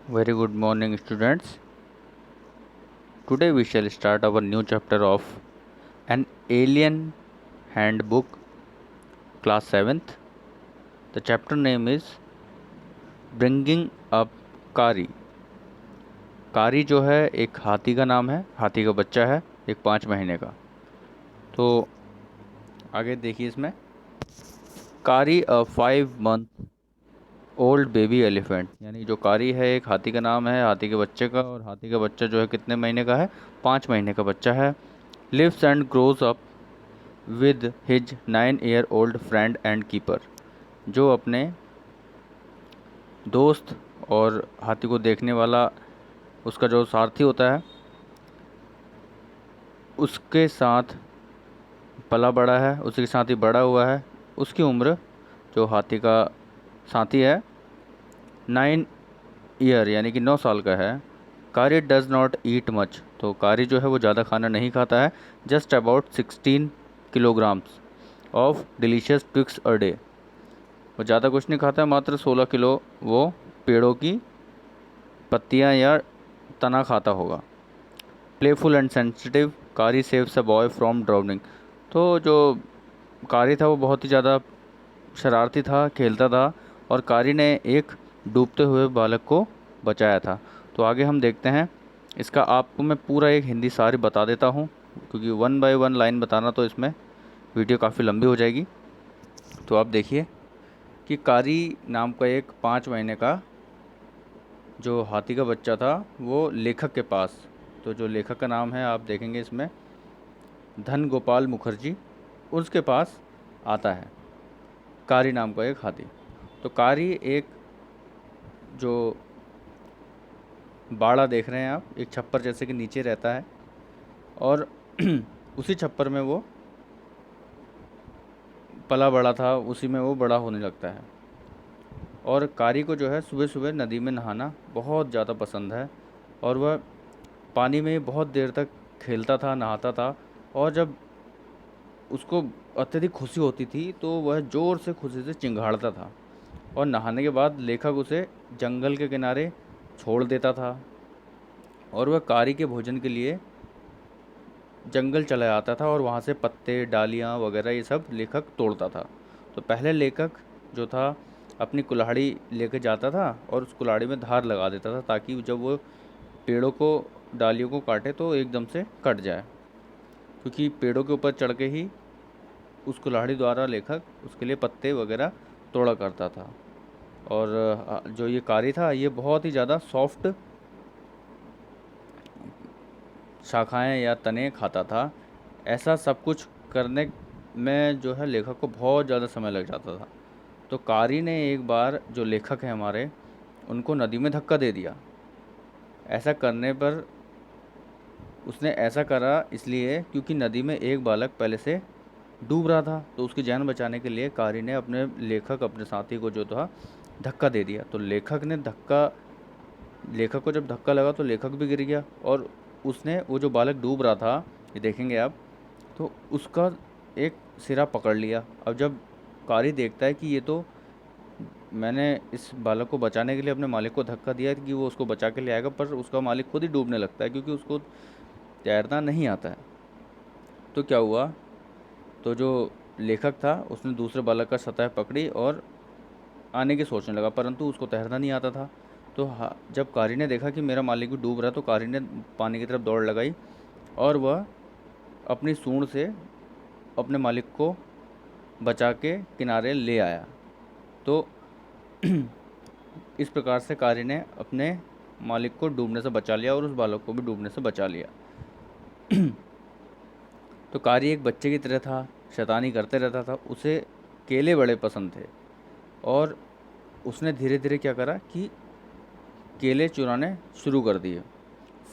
Very good morning, students. Today we shall start our new chapter of An Alien Handbook, class 7th. The chapter name is Bringing Up Kari. कारी जो है एक हाथी का नाम है, हाथी का बच्चा है, एक 5 महीने का। तो आगे देखिए इसमें, कारी अ 5 month ओल्ड बेबी एलिफेंट, यानी जो कारी है एक हाथी का नाम है, हाथी के बच्चे का, और हाथी का बच्चा जो है कितने महीने का है, 5 महीने का बच्चा है। Lives and grows up with his 9 year old friend and keeper, जो अपने दोस्त और हाथी को देखने वाला उसका जो सारथी होता है उसके साथ पला बड़ा है, उसी के साथ ही बड़ा हुआ है। उसकी उम्र, जो हाथी का साथी है, 9 year यानी कि 9 साल का है। कारी डज नॉट ईट मच, तो कारी जो है वो ज़्यादा खाना नहीं खाता है। Just about 16 kilograms of delicious Twix a day, वो ज़्यादा कुछ नहीं खाता है, मात्र 16 किलो वो पेड़ों की पत्तियां या तना खाता होगा। प्लेफुल एंड सेंसिटिव, कारी saves a boy from drowning, तो जो कारी था वो बहुत ही ज़्यादा शरारती था, खेलता था, और कारी ने एक डूबते हुए बालक को बचाया था। तो आगे हम देखते हैं। इसका आपको मैं पूरा एक हिंदी सारी बता देता हूँ, क्योंकि 1 by 1 लाइन बताना तो इसमें वीडियो काफ़ी लंबी हो जाएगी। तो आप देखिए कि कारी नाम का एक 5 महीने का जो हाथी का बच्चा था वो लेखक के पास, तो जो लेखक का नाम है आप देखेंगे इसमें, धन गोपाल मुखर्जी, उसके पास आता है कारी नाम का एक हाथी। तो कारी एक जो बाड़ा देख रहे हैं आप, एक छप्पर जैसे कि नीचे रहता है, और उसी छप्पर में वो पला बड़ा था, उसी में वो बड़ा होने लगता है। और कारी को जो है सुबह सुबह नदी में नहाना बहुत ज़्यादा पसंद है, और वह पानी में बहुत देर तक खेलता था, नहाता था। और जब उसको अत्यधिक खुशी होती थी तो वह ज़ोर से खुशी से चिंघाड़ता था, और नहाने के बाद लेखक उसे जंगल के किनारे छोड़ देता था, और वह कारी के भोजन के लिए जंगल चला जाता था, और वहाँ से पत्ते, डालियाँ वगैरह ये सब लेखक तोड़ता था। तो पहले लेखक जो था अपनी कुल्हाड़ी लेके जाता था, और उस कुल्हाड़ी में धार लगा देता था, ताकि जब वो पेड़ों को, डालियों को काटे तो एकदम से कट जाए, क्योंकि पेड़ों के ऊपर चढ़ के ही उस कुल्हाड़ी द्वारा लेखक उसके लिए पत्ते वगैरह तोड़ा करता था। और जो ये कारी था ये बहुत ही ज़्यादा सॉफ्ट शाखाएं या तने खाता था। ऐसा सब कुछ करने में जो है लेखक को बहुत ज़्यादा समय लग जाता था। तो कारी ने एक बार, जो लेखक हैं हमारे, उनको नदी में धक्का दे दिया। ऐसा करने पर, उसने ऐसा करा इसलिए क्योंकि नदी में एक बालक पहले से डूब रहा था, तो उसकी जान बचाने के लिए कारी ने अपने साथी को जो था धक्का दे दिया। तो लेखक को जब धक्का लगा तो लेखक भी गिर गया, और उसने वो जो बालक डूब रहा था, ये देखेंगे आप, तो उसका एक सिरा पकड़ लिया। अब जब कारी देखता है कि ये तो, मैंने इस बालक को बचाने के लिए अपने मालिक को धक्का दिया कि वो उसको बचा के ले आएगा, पर उसका मालिक खुद ही डूबने लगता है क्योंकि उसको तैरना नहीं आता है। तो क्या हुआ, तो जो लेखक था उसने दूसरे बालक का सतह पकड़ी और आने की सोचने लगा, परंतु उसको तैरना नहीं आता था। तो जब कारी ने देखा कि मेरा मालिक भी डूब रहा है, तो कारी ने पानी की तरफ दौड़ लगाई, और वह अपनी सूंड से अपने मालिक को बचा के किनारे ले आया। तो इस प्रकार से कारी ने अपने मालिक को डूबने से बचा लिया, और उस बालक को भी डूबने से बचा लिया। तो कारी एक बच्चे की तरह था, शैतानी करते रहता था, उसे केले बड़े पसंद थे, और उसने धीरे धीरे क्या करा कि केले चुराने शुरू कर दिए।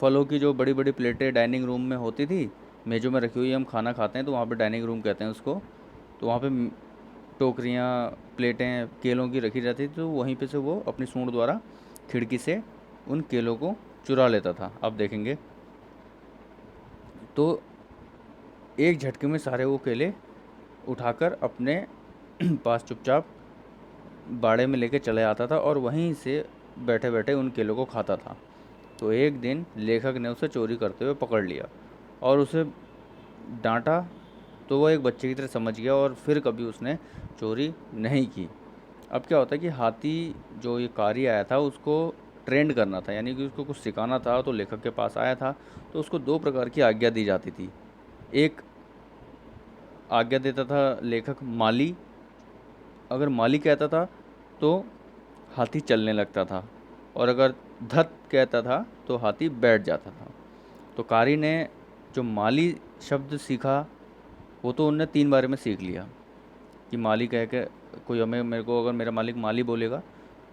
फलों की जो बड़ी बड़ी प्लेटें डाइनिंग रूम में होती थी, मेज़ों में रखी हुई, हम खाना खाते हैं तो वहाँ पे डाइनिंग रूम कहते हैं उसको, तो वहाँ पे टोकरियाँ, प्लेटें केलों की रखी रहती थी, तो वहीं पे से वो अपनी सूंड द्वारा खिड़की से उन केलों को चुरा लेता था। अब देखेंगे तो एक झटके में सारे वो केले उठाकर अपने पास चुपचाप बाड़े में लेके चले आता था, और वहीं से बैठे बैठे उन केलों को खाता था। तो एक दिन लेखक ने उसे चोरी करते हुए पकड़ लिया और उसे डांटा। तो वो एक बच्चे की तरह समझ गया और फिर कभी उसने चोरी नहीं की। अब क्या होता है कि हाथी, जो ये कार्य आया था, उसको ट्रेंड करना था, यानी कि उसको कुछ सिखाना था, तो लेखक के पास आया था। तो उसको दो प्रकार की आज्ञा दी जाती थी। एक आज्ञा देता था लेखक माली। अगर माली कहता था तो हाथी चलने लगता था, और अगर धत कहता था तो हाथी बैठ जाता था। तो कारी ने जो माली शब्द सीखा, वो तो उनने 3 बारे में सीख लिया कि माली कह के कोई हमें मेरे को, अगर मेरा मालिक माली बोलेगा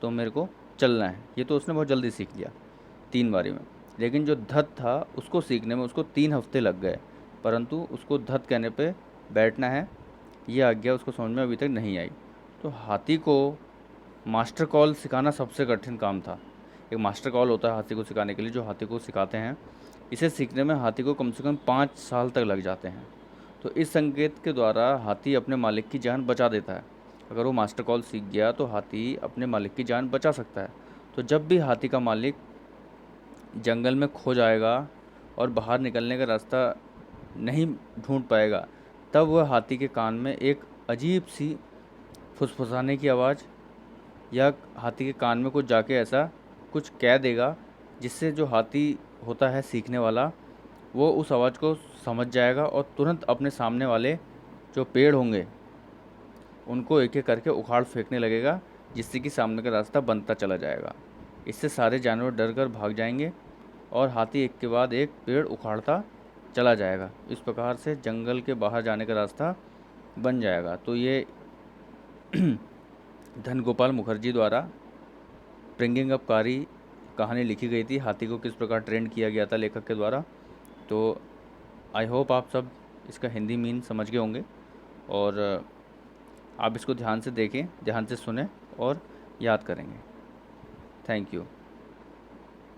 तो मेरे को चलना है, ये तो उसने बहुत जल्दी सीख लिया 3 बारी में। लेकिन जो धत था उसको सीखने में उसको 3 हफ्ते लग गए, परंतु उसको धत कहने पे बैठना है, ये आज्ञा उसको समझ में अभी तक नहीं आई। तो हाथी को मास्टर कॉल सिखाना सबसे कठिन काम था। एक मास्टर कॉल होता है हाथी को सिखाने के लिए, जो हाथी को सिखाते हैं। इसे सीखने में हाथी को कम से कम 5 साल तक लग जाते हैं। तो इस संकेत के द्वारा हाथी अपने मालिक की जान बचा देता है। अगर वो मास्टर कॉल सीख गया तो हाथी अपने मालिक की जान बचा सकता है। तो जब भी हाथी का मालिक जंगल में खो जाएगा और बाहर निकलने का रास्ता नहीं ढूंढ पाएगा, तब वह हाथी के कान में एक अजीब सी फुसफुसाने की आवाज़, या हाथी के कान में कुछ जाके ऐसा कुछ कह देगा, जिससे जो हाथी होता है सीखने वाला, वो उस आवाज़ को समझ जाएगा और तुरंत अपने सामने वाले जो पेड़ होंगे उनको एक एक करके उखाड़ फेंकने लगेगा, जिससे कि सामने का रास्ता बनता चला जाएगा। इससे सारे जानवर डर कर भाग जाएंगे और हाथी एक के बाद एक पेड़ उखाड़ता चला जाएगा। इस प्रकार से जंगल के बाहर जाने का रास्ता बन जाएगा। तो ये धन गोपाल मुखर्जी द्वारा ब्रिंगिंग अप कारी कहानी लिखी गई थी। हाथी को किस प्रकार ट्रेंड किया गया था लेखक के द्वारा। तो आई होप आप सब इसका हिंदी मीन समझ गए होंगे, और आप इसको ध्यान से देखें, ध्यान से सुने और याद करेंगे। Thank you.